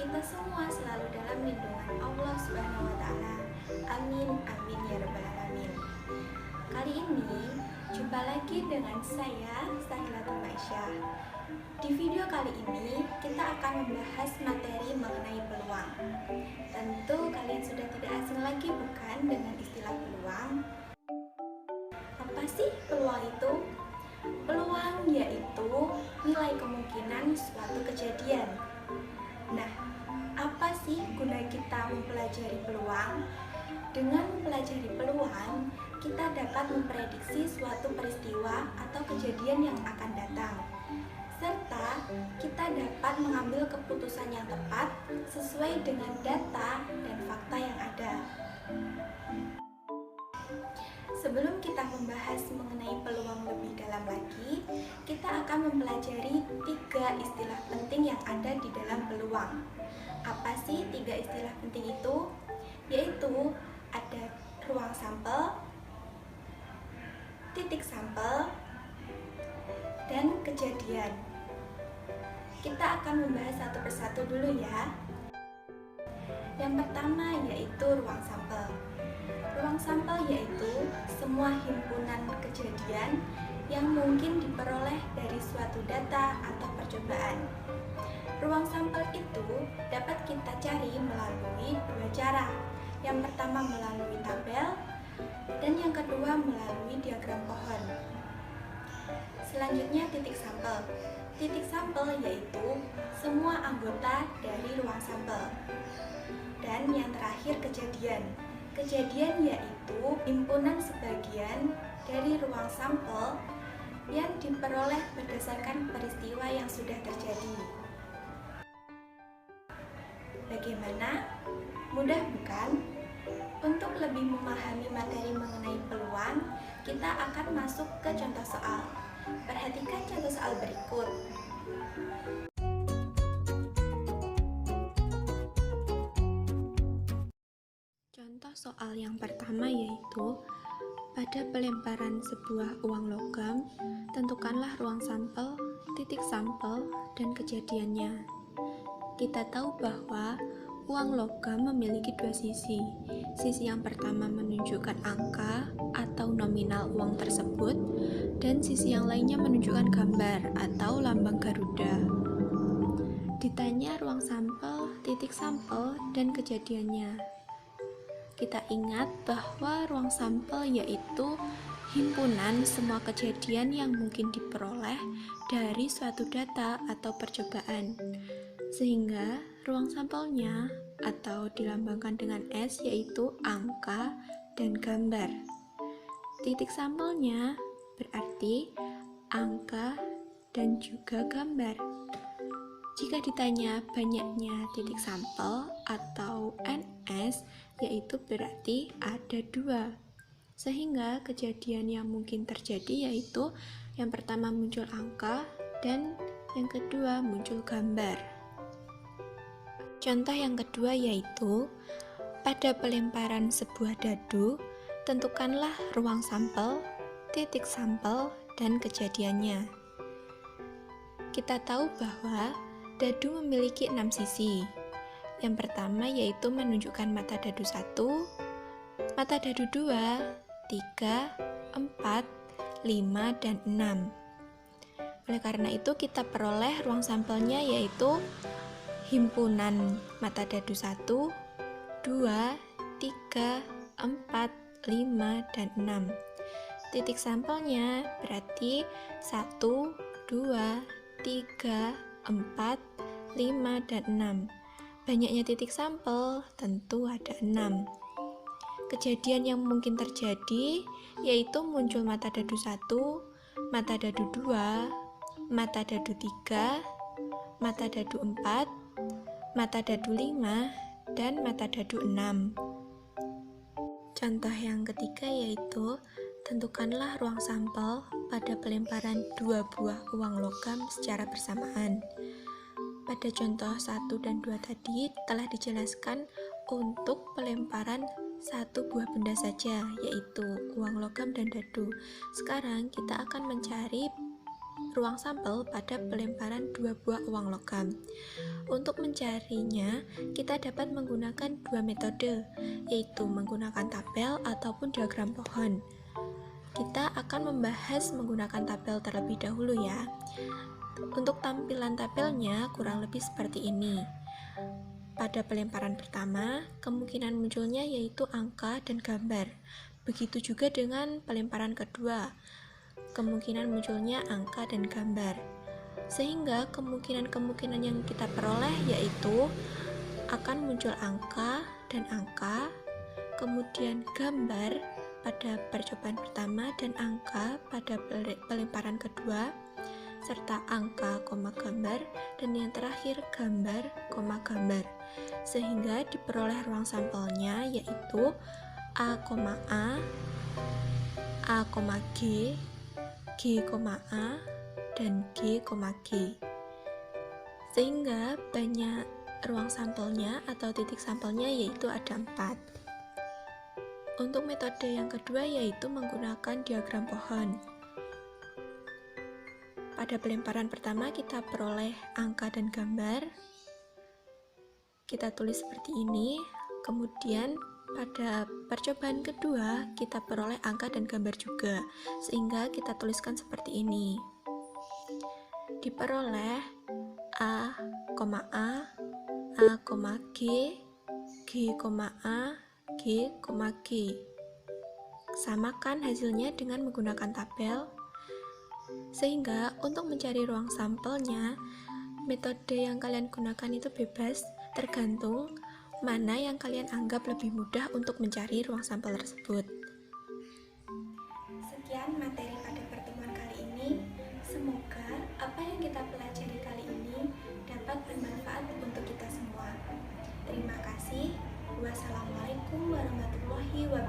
kita semua selalu dalam lindungan Allah Subhanahu wa taala. Amin amin ya rabbal alamin. Kali ini jumpa lagi dengan saya Sahilatul Aisyah. Di video kali ini kita akan membahas materi mengenai peluang. Tentu kalian sudah tidak asing lagi bukan dengan istilah peluang? Apa sih peluang itu? Peluang yaitu nilai kemungkinan suatu kejadian. Nah, apa sih guna kita mempelajari peluang? Dengan mempelajari peluang, kita dapat memprediksi suatu peristiwa atau kejadian yang akan datang, serta kita dapat mengambil keputusan yang tepat sesuai dengan data dan fakta yang ada. Sebelum kita membahas mengenai peluang lebih dalam lagi, kita akan mempelajari 3 istilah penting yang ada di dalam peluang. Apa sih 3 istilah penting itu? Yaitu ada ruang sampel, titik sampel, dan kejadian. Kita akan membahas satu persatu dulu ya. Yang pertama yaitu ruang sampel. Ruang sampel yaitu semua himpunan kejadian yang mungkin diperoleh dari suatu data atau percobaan. Ruang sampel itu dapat kita cari melalui 2 cara. Yang pertama melalui tabel dan yang kedua melalui diagram pohon. Selanjutnya titik sampel. Titik sampel yaitu semua anggota dari ruang sampel. Dan yang terakhir kejadian. Kejadian yaitu himpunan sebagian dari ruang sampel yang diperoleh berdasarkan peristiwa yang sudah terjadi. Bagaimana? Mudah bukan? Untuk lebih memahami materi mengenai peluang, kita akan masuk ke contoh soal. Perhatikan contoh soal berikut. Contoh soal yang pertama yaitu pada pelemparan sebuah uang logam, tentukanlah ruang sampel, titik sampel, dan kejadiannya. Kita tahu bahwa uang logam memiliki 2 sisi. Sisi yang pertama menunjukkan angka atau nominal uang tersebut, dan sisi yang lainnya menunjukkan gambar atau lambang Garuda. Ditanya ruang sampel, titik sampel, dan kejadiannya. Kita ingat bahwa ruang sampel yaitu himpunan semua kejadian yang mungkin diperoleh dari suatu data atau percobaan. Sehingga ruang sampelnya atau dilambangkan dengan S yaitu angka dan gambar. Titik sampelnya berarti angka dan juga gambar. Jika ditanya banyaknya titik sampel atau NS, yaitu berarti ada 2. Sehingga kejadian yang mungkin terjadi yaitu yang pertama muncul angka dan yang kedua muncul gambar. Contoh yang kedua yaitu pada pelemparan sebuah dadu, tentukanlah ruang sampel, titik sampel, dan kejadiannya. Kita tahu bahwa dadu memiliki 6 sisi. Yang pertama yaitu menunjukkan mata dadu 1, mata dadu 2, 3, 4, 5, dan 6. Oleh karena itu kita peroleh ruang sampelnya yaitu himpunan mata dadu 1, 2, 3, 4, 5, dan 6. Titik sampelnya berarti 1, 2, 3, 4, 5, dan 6. Banyaknya titik sampel tentu ada 6. Kejadian yang mungkin terjadi yaitu muncul mata dadu 1, mata dadu 2, mata dadu 3, mata dadu 4, mata dadu 5, dan mata dadu 6. Contoh yang ketiga yaitu tentukanlah ruang sampel pada pelemparan 2 buah uang logam secara bersamaan. Pada contoh 1 dan 2 tadi telah dijelaskan untuk pelemparan 1 buah benda saja, yaitu uang logam dan dadu. Sekarang kita akan mencari ruang sampel pada pelemparan dua buah uang logam. Untuk mencarinya, kita dapat menggunakan dua metode, yaitu menggunakan tabel ataupun diagram pohon. Kita akan membahas menggunakan tabel terlebih dahulu ya. Untuk tampilan tabelnya kurang lebih seperti ini. Pada pelemparan pertama, kemungkinan munculnya yaitu angka dan gambar. Begitu juga dengan pelemparan kedua, kemungkinan munculnya angka dan gambar. Sehingga kemungkinan-kemungkinan yang kita peroleh yaitu akan muncul angka dan angka, kemudian gambar pada percobaan pertama dan angka pada pelemparan kedua, serta angka, gambar, dan yang terakhir gambar, gambar. Sehingga diperoleh ruang sampelnya yaitu A, A, G, G, A, dan G, G. Sehingga banyak ruang sampelnya atau titik sampelnya yaitu ada 4. Untuk metode yang kedua yaitu menggunakan diagram pohon. Pada pelemparan pertama kita peroleh angka dan gambar. Kita tulis seperti ini. Kemudian pada percobaan kedua kita peroleh angka dan gambar juga. Sehingga kita tuliskan seperti ini. Diperoleh A, G, G, A, G, G. Samakan hasilnya dengan menggunakan tabel. Sehingga untuk mencari ruang sampelnya, metode yang kalian gunakan itu bebas, tergantung mana yang kalian anggap lebih mudah untuk mencari ruang sampel tersebut. Sekian materi pada pertemuan kali ini. Semoga apa yang kita pelajari kali ini dapat bermanfaat untuk kita semua. Terima kasih. Wassalamualaikum warahmatullahi wabarakatuh.